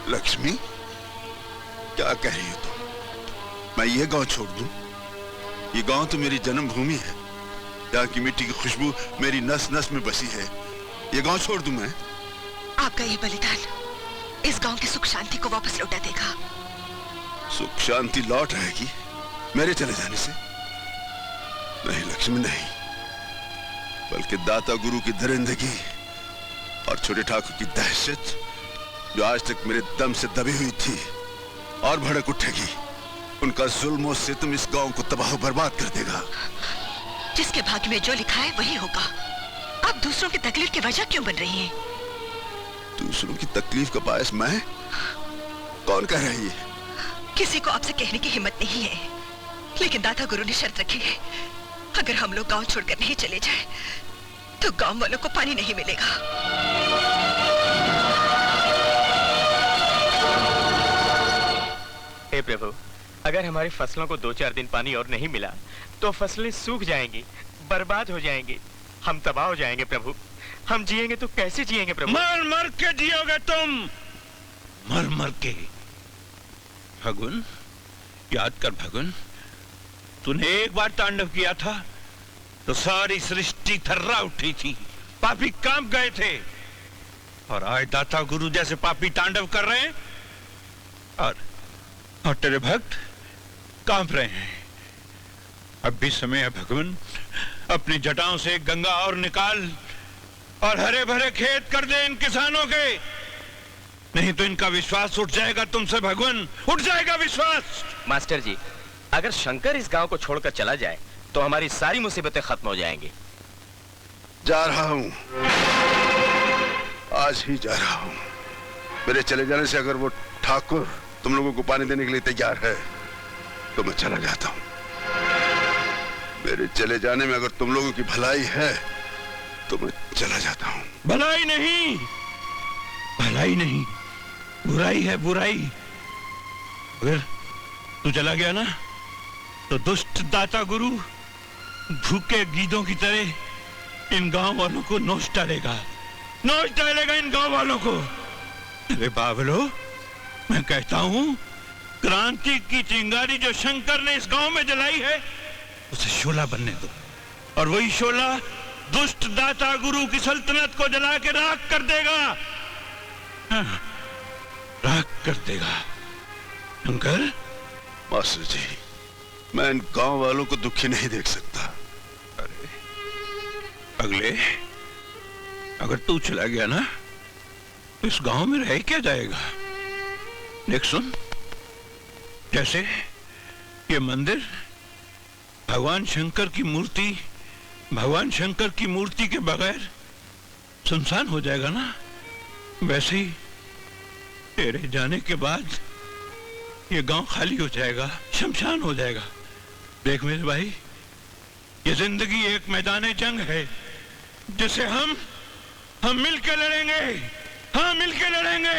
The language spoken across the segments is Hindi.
लक्ष्मी, क्या कह रही हो तुम? मैं ये गांव छोड़ दूं? ये गांव तो मेरी जन्मभूमि है। यहाँ की मिट्टी की खुशबू मेरी नस नस में बसी है। ये गांव छोड़ दूं मैं? आपका ये बलिदान इस गांव की सुख शांति को वापस लौटा देगा। सुख शांति लौट आएगी मेरे चले जाने से? नहीं लक्ष्मी, नहीं। बल्कि दाता गुरु की दरिंदगी और छोटे ठाकुर की दहशत, जो आज तक मेरे दम से दबी हुई थी, और भड़क उठेगी। उनका जुल्म और सितम इस गांव को तबाह बर्बाद कर देगा। जिसके भाग्य में जो लिखा है वही होगा। आप दूसरों की तकलीफ की वजह क्यों बन रही हैं? दूसरों की तकलीफ का बायस मैं? कौन कह रही है? किसी को आपसे कहने की हिम्मत नहीं है, लेकिन दाता गुरु ने शर्त रखी है, अगर हम लोग गांव छोड़कर नहीं चले जाएं, तो गांव वालों को पानी नहीं मिलेगा। हे प्रभु, अगर हमारी फसलों को 2-4 दिन पानी और नहीं मिला तो फसलें सूख जाएंगी, बर्बाद हो जाएंगी, हम तबाह हो जाएंगे प्रभु। हम जिएंगे तो कैसे जिएंगे प्रभु? मर मर के जियोगे तुम, मर मर के। भगवान, याद कर भगवान, तूने एक बार तांडव किया था तो सारी सृष्टि थर्रा उठी थी, पापी कांप गए थे। और आज दाता गुरु जैसे पापी तांडव कर रहे हैं और तेरे भक्त कांप रहे हैं। अब भी समय है भगवान, अपनी जटाओं से गंगा और निकाल और हरे भरे खेत कर दे इन किसानों के, नहीं तो इनका विश्वास उठ जाएगा तुमसे भगवान, उठ जाएगा विश्वास। मास्टर जी, अगर शंकर इस गांव को छोड़कर चला जाए तो हमारी सारी मुसीबतें खत्म हो जाएंगी। जा रहा हूं, आज ही जा रहा हूं। मेरे चले जाने से अगर वो ठाकुर तुम लोगों को पानी देने के लिए तैयार है तो मैं चला जाता हूं। मेरे चले जाने में अगर तुम लोगों की भलाई है तो मैं चला जाता हूं। भलाई नहीं, भलाई नहीं, बुराई है बुराई। अगर तू चला गया ना तो दुष्ट दाता गुरु भूखे गीदों की तरह इन गांव वालों को नोच डालेगा, नोच डालेगा इन गांव वालों को। अरे बाबलो, मैं कहता हूं, क्रांति की चिंगारी जो शंकर ने इस गांव में जलाई है उसे शोला बनने दो, और वही शोला दुष्ट दाता गुरु की सल्तनत को जला के राख कर देगा। हाँ, राख कर देगा। शंकर, मास्टर जी, मैं इन गांव वालों को दुखी नहीं देख सकता। अरे अगले, अगर तू चला गया ना तो इस गांव में रह क्या जाएगा? देख सुन, जैसे ये मंदिर भगवान शंकर की मूर्ति के बगैर सुनसान हो जाएगा ना, वैसे ही तेरे जाने के बाद ये गांव खाली हो जाएगा, शमशान हो जाएगा। देख मेरे भाई, ये जिंदगी एक मैदान जंग है जिसे हम मिलकर लड़ेंगे, हाँ मिलकर लड़ेंगे।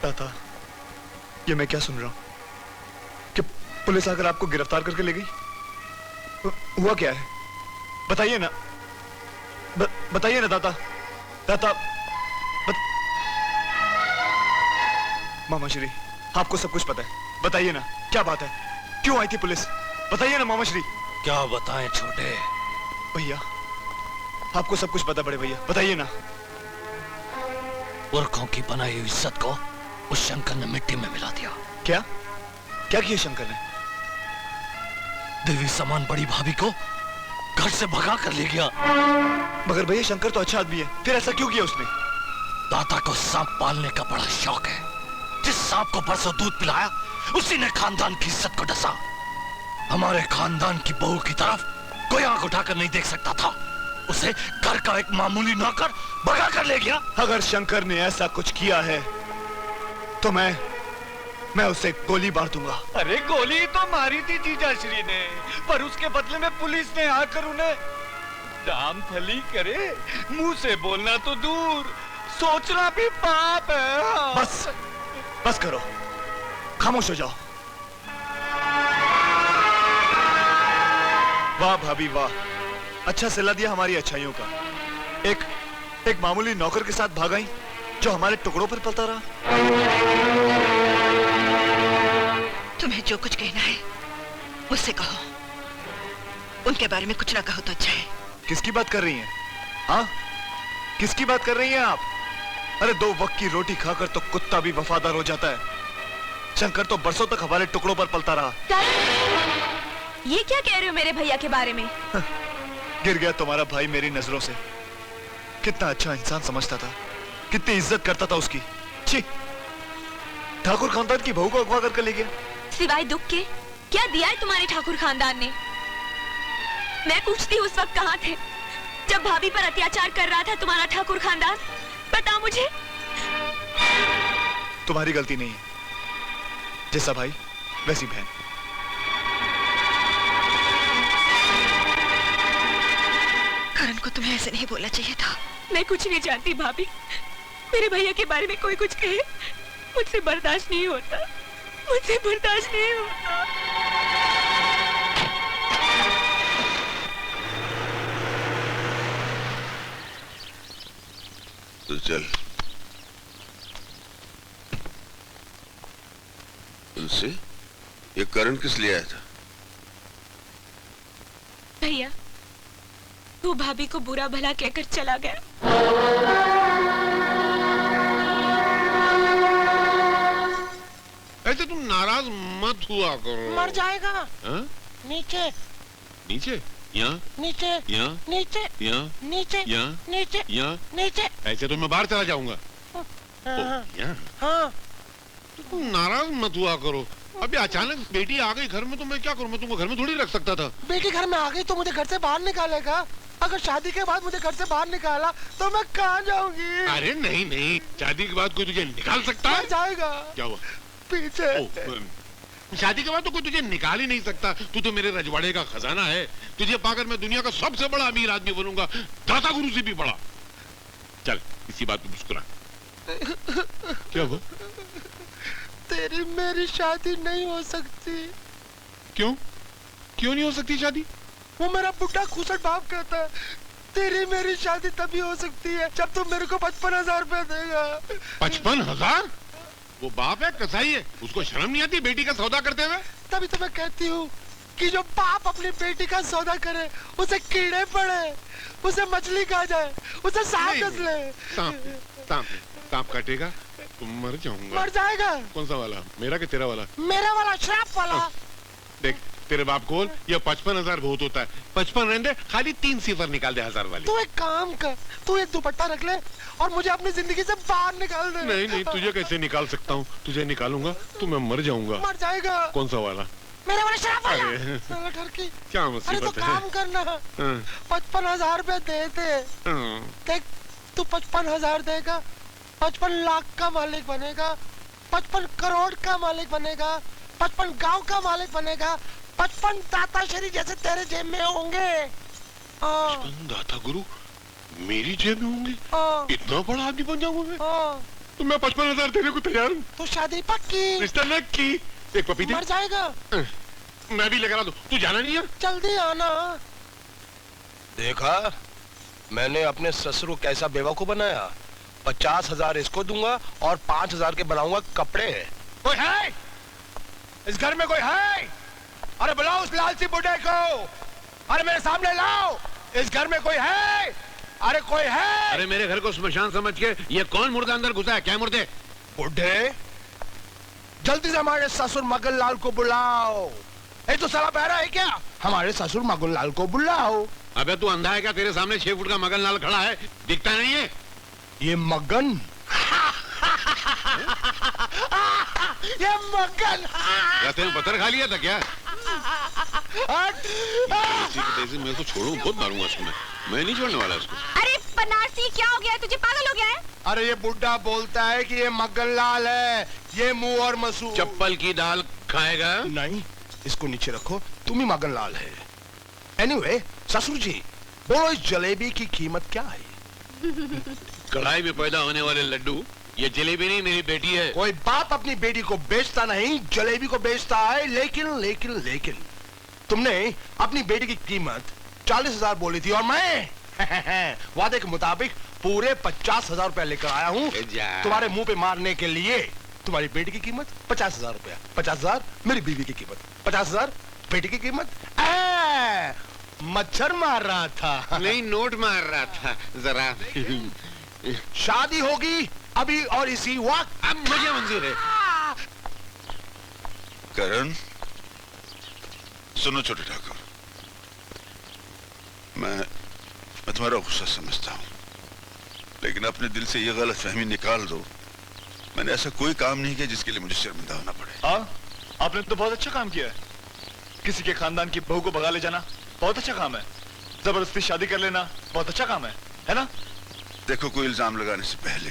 दाता, ये मैं क्या सुन रहा हूं कि पुलिस आकर आपको गिरफ्तार करके ले गई? हुआ क्या है? बताइए ना, बताइए ना दाता। दाता मामा श्री, आपको सब कुछ पता है, बताइए ना क्या बात है, क्यों आई थी पुलिस? बताइए ना मामा श्री। क्या बताएं छोटे? भैया, आपको सब कुछ पता, बड़े भैया, बताइए ना। पुरखों की बनाई हुई इज्जत को उस शंकर ने मिट्टी में मिला दिया। क्या क्या किया शंकर ने? देवी समान बड़ी भाभी को घर से भगा कर ले गया। मगर भैया, शंकर तो अच्छा आदमी है, फिर ऐसा क्यों किया उसने? दाता को सांप पालने का बड़ा शौक है। जिस सांप को परसों दूध पिलाया उसी ने खानदान की इज्जत को डसा। हमारे खानदान की बहू की तरफ कोई आंख उठाकर नहीं देख सकता था, उसे घर का एक मामूली नौकर भगा कर ले गया। अगर शंकर ने ऐसा कुछ किया है तो मैं उसे गोली मार दूंगा। अरे गोली तो मारी थी जीजाश्री ने, पर उसके बदले में पुलिस ने आकर उन्हें दाम फली करे। मुंह से बोलना तो दूर, सोचना भी पाप है। बस करो, खामोश हो जाओ। वाह भाभी वाह, अच्छा सिला दिया हमारी अच्छाइयों का। एक मामूली नौकर के साथ भाग आई जो हमारे टुकड़ों पर पलता रहा। तुम्हें जो कुछ कहना है मुझसे कहो, उनके बारे में कुछ ना कहो तो अच्छा है। किसकी बात कर रही हैं? हाँ, किसकी बात कर रही हैं आप? अरे 2 वक्त की रोटी खाकर तो कुत्ता भी वफादार हो जाता है। शंकर तो बरसों तक हमारे टुकड़ों पर पलता रहा। ये क्या कह रहे हो मेरे भैया के बारे में? गिर गया तुम्हारा भाई मेरी नजरों से। कितना अच्छा इंसान समझता था, कितनी इज्जत करता था उसकी। छी, ठाकुर खानदान की बहू को अगवा करके ले गया। सिवाय दुख के क्या दिया है तुम्हारे ठाकुर खानदान ने? मैं पूछती हूँ उस वक्त कहाँ थे जब भाभी पर अत्याचार कर रहा था तुम्हारा ठाकुर खानदान? बता मुझे। तुम्हारी गलती नहीं है, जैसा भाई वैसी बहन। करण को तुम्हें ऐसे नहीं बोलना चाहिए था। मैं कुछ नहीं जानती भाभी, मेरे भैया के बारे में कोई कुछ कहे मुझसे बर्दाश्त नहीं होता, मुझसे बर्दाश्त नहीं होता। तो चल, उनसे ये करण किस लिए आया था? भैया, वो भाभी को बुरा भला कहकर चला गया। ऐसे तुम नाराज मत हुआ करो। मर जाएगा। हा? नीचे नीचे, यहाँ, नीचे, यहाँ, नीचे, यहाँ, नीचे, यहाँ, नीचे, यहाँ। नीचे। ऐसे तो मैं बाहर चला जाऊंगा। हाँ, यहाँ। हाँ। तुम नाराज मत हुआ करो। अभी अचानक बेटी आ गई घर में तो मैं क्या करूं? मैं तुमको घर में थोड़ी रख सकता था। बेटी घर में आ गई तो मुझे घर से बाहर निकालेगा? अगर शादी के बाद मुझे घर से बाहर निकाला तो मैं कहाँ जाऊंगी? अरे नहीं नहीं, शादी के बाद कोई तुझे निकाल सकता है? जाएगा। क्या हुआ? पीछे। शादी के बाद तो कोई तुझे निकाल ही नहीं सकता। तू तो मेरे रजवाड़े का खजाना है। तुझे पाकर मैं दुनिया का सबसे बड़ा अमीर आदमी बनूंगा, दाता गुरु से भी बड़ा। चल, इसी बात पे मुस्कुरा। क्या हुआ? तेरी मेरी शादी नहीं हो सकती। क्यों? क्यों नहीं हो सकती शादी? वो मेरा बुढ़ा खूसट बाप कहता है तेरी मेरी शादी तभी हो सकती है जब तुम मेरे को 55,000 रुपए देगा। 55,000? वो बाप है, कसाई है, उसको शर्म नहीं आती बेटी का सौदा करते हुए? तभी तो मैं कहती हूँ कि जो बाप अपनी बेटी का सौदा करे उसे कीड़े पड़े, उसे मछली खा जाए, उसे सांप डस ले। सांप काटेगा तो मर जाऊंगा। मर जाएगा। कौन सा वाला, मेरा कि तेरा वाला? मेरा वाला, श्राप वाला। देख तेरे बाप को ये 55,000 बहुत होता है। 55 रहने दे, खाली 3 सिफर निकाल दे 1000 वाली। तू एक काम कर, तू एक दुपट्टा रख ले और मुझे अपनी जिंदगी से बाहर निकाल दे। नहीं नहीं, तुझे कैसे निकाल सकता हूँ? तुझे निकालूंगा तो मैं मर जाऊंगा। मर जाएगा। कौन सा वाला? मेरा वाला श्राप वाला। साला ठरकी। क्या अरे मुसीबत तो काम करना, 55,000 रुपए दे दे। देख तू 55,000 देगा, 55 लाख का मालिक बनेगा, 55 करोड़ का मालिक बनेगा, 55 गांव का मालिक बनेगा, 55 दाताश्री जैसे तेरे जेब में होंगे। 55 दाता गुरु मेरी जेब में होंगे? इतना बड़ा आदमी बन जाऊंगा मैं? तो मैं 55,000 देने को तैयार हूँ। तो शादी पक्की। रिश्ता न की। एक पपीते। मर जाएगा। मैं भी लेकर आ दूं। तू जाना नहीं है? जल्दी आना। देखा मैंने अपने ससुर को कैसा बेवकूफ बनाया। 50,000 इसको दूंगा और 5,000 के बनाऊंगा कपड़े। कोई है? इस घर में कोई है? अरे बुलाओ उस लालची बुढ़े को। अरे मेरे सामने लाओ। इस घर में कोई है? अरे कोई है? अरे मेरे घर को स्मशान समझ के ये कौन मुर्दा अंदर घुसा है? क्या मुर्दे? बुढ़े जल्दी से हमारे ससुर मगन लाल को बुलाओ। ये तो साला बहरा है क्या? हमारे ससुर मगन लाल को बुलाओ। अबे तू अंधा है क्या? तेरे सामने 6 फुट का मगन लाल खड़ा है, दिखता नहीं है? ये मगन ये मगन कहते हैं पत्थर खा लिया था क्या? मैं तो छोड़ू, बहुत मारूंगा इसको। मैं नहीं छोड़ने वाला इसको। अरे बनारसी क्या हो गया है? तुझे पागल हो गया है? अरे ये बुड्ढा बोलता है कि ये मगन लाल है, ये मुंह और मसूर। चप्पल की दाल खाएगा? नहीं, इसको नीचे रखो, तुम ही मगन लाल है। एनीवे, ससुर जी बोलो इस जलेबी की कीमत क्या है? कढ़ाई में पैदा होने वाले लड्डू, ये जलेबी नहीं मेरी बेटी है। कोई बाप अपनी बेटी को बेचता नहीं, जलेबी को बेचता है। लेकिन लेकिन लेकिन तुमने अपनी बेटी की कीमत 40,000 बोली थी और मैं वादे के मुताबिक पूरे 50,000 रुपया लेकर आया हूँ तुम्हारे मुंह पे मारने के लिए। तुम्हारी बेटी की कीमत 50,000 रुपया, 50,000 मेरी बीवी की कीमत, 50,000 बेटी की कीमत। मच्छर मार रहा था, नहीं नोट मार रहा था जरा। शादी होगी अभी और इसी वक्त। अब मुझे मंजूर है। करण, सुनो छोटे ठाकुर, मैं तुम्हारा गुस्सा समझता हूँ, लेकिन अपने दिल से ये गलत फहमी निकाल दो। मैंने ऐसा कोई काम नहीं किया जिसके लिए मुझे शर्मिंदा होना पड़े। हाँ, आपने तो बहुत अच्छा काम किया है। किसी के खानदान की बहू को भगा ले जाना बहुत अच्छा काम है। जबरदस्ती शादी कर लेना बहुत अच्छा काम है ना? देखो, कोई इल्जाम लगाने से पहले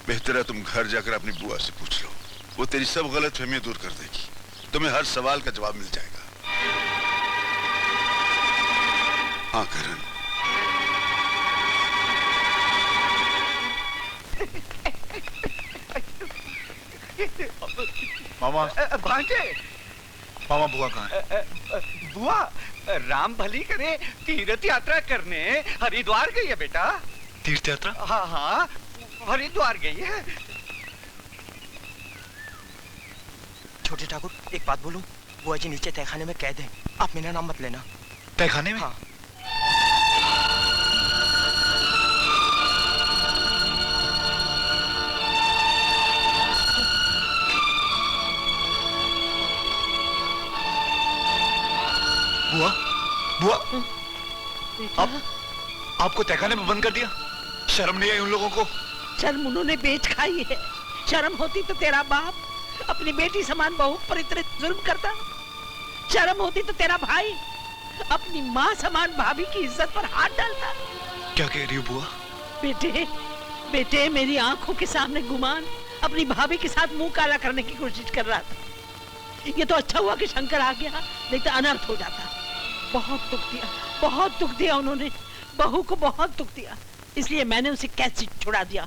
बेहतर है तुम घर जाकर अपनी बुआ से पूछ लो। वो तेरी सब गलत फहमियां दूर कर देगी। तुम्हें हर सवाल का जवाब मिल जाएगा। हाँ करण, मामा भांजे, मामा बुआ कहाँ है? बुआ राम भली करे तीर्थ यात्रा करने हरिद्वार गई है बेटा। तीर्थ यात्रा? हाँ हाँ, हरिद्वार गई है। छोटे ठाकुर, एक बात बोलूं? बुआ जी नीचे तहखाने में कैद हैं। आप मेरा नाम मत लेना। तहखाने में? हाँ। बुआ, बुआ, आपको तहखाने में बंद कर दिया? शर्म नहीं आई उन लोगों को? शर्म उन्होंने बेच खाई है। शर्म होती तो तेरा बाप अपनी बेटी समान बहू पर इतने जुल्म करता। शर्म होती तो तेरा भाई अपनी माँ समान भाभी की इज्जत पर हाथ डालता। क्या कह रही हो बुआ? बेटे, बेटे, मेरी आंखों के सामने गुमान अपनी भाभी के साथ मुंह काला करने की कोशिश कर रहा था। ये तो अच्छा हुआ कि शंकर आ गया, नहीं तो अनर्थ हो जाता। बहुत दुख दिया, बहुत दुख दिया उन्होंने। बहू को बहुत दुख दिया, इसलिए मैंने उसे कैद से छुड़ा दिया।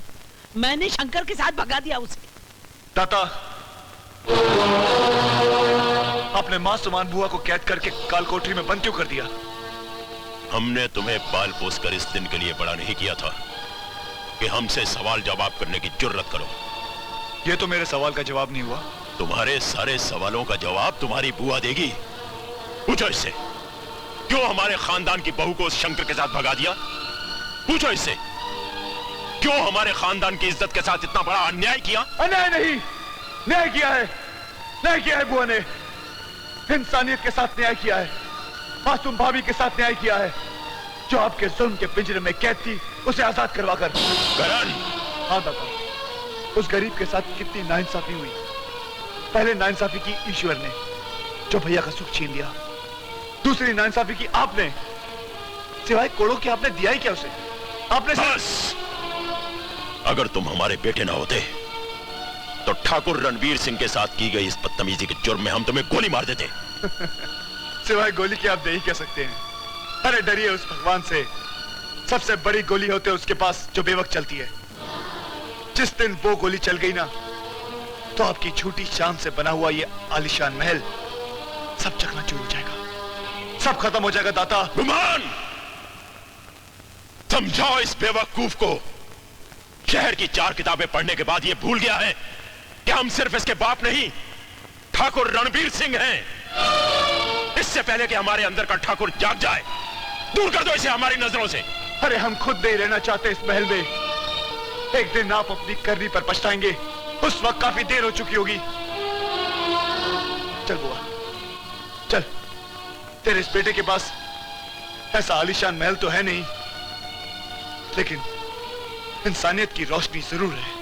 मैंने शंकर के साथ भगा दिया उसे। ताता, आपने मां समान बुआ को कैद करके काल कोठरी में बंद क्यों कर दिया? हमने तुम्हें पाल पोस कर इस दिन के लिए बड़ा नहीं किया था कि हमसे सवाल जवाब करने की जुर्रत करो। ये तो मेरे सवाल का जवाब नहीं हुआ। तुम्हारे सारे सवालों का जवाब तुम्हारी बुआ देगी। पूछो इससे, क्यों हमारे खानदान की बहू को उस शंकर के साथ भगा दिया? पूछो इससे, क्यों हमारे खानदान की इज्जत के साथ इतना बड़ा अन्याय किया? अन्याय नहीं, न्याय किया है। न्याय किया है बुआ ने। इंसानियत के साथ न्याय किया है। मासूम भाभी के साथ न्याय किया है, जो आपके जुल्म के पिंजरे में कैद थी, उसे आजाद करवाकर। करण! हाँ दादा, उस गरीब के साथ कितनी नाइंसाफी हुई। पहले नाइंसाफी की ईश्वर ने, जो भैया का सुख छीन लिया। दूसरी नाइंसाफी की आपने, सिवाय कोड़ों के आपने दिया ही क्या उसे? आपने बस! अगर तुम हमारे बेटे ना होते तो ठाकुर रणवीर सिंह के साथ की गई इस बदतमीजी के जुर्म में हम तुम्हें गोली मार देते। सिवाय गोली के आप दे ही कह सकते हैं। अरे डरिए उस भगवान से। सबसे बड़ी गोली होते उसके पास जो बेवक्त चलती है। जिस दिन वो गोली चल गई ना, तो आपकी झूठी शान से बना हुआ ये आलीशान महल सब चकनाचूर हो जाएगा, सब खत्म हो जाएगा। दाता गुमान! समझाओ इस बेवकूफ को, शहर की 4 किताबें पढ़ने के बाद ये भूल गया है कि हम सिर्फ इसके बाप नहीं, ठाकुर रणवीर सिंह हैं। इससे पहले कि हमारे अंदर का ठाकुर जाग जाए, दूर कर दो इसे हमारी नजरों से। अरे हम खुद नहीं रहना चाहते इस महल में। एक दिन आप अपनी करनी पर पछताएंगे, उस वक्त काफी देर हो चुकी होगी। चल बुआ, चल। तेरे इस बेटे के पास ऐसा आलीशान महल तो है नहीं, लेकिन इंसानियत की रोशनी जरूर है।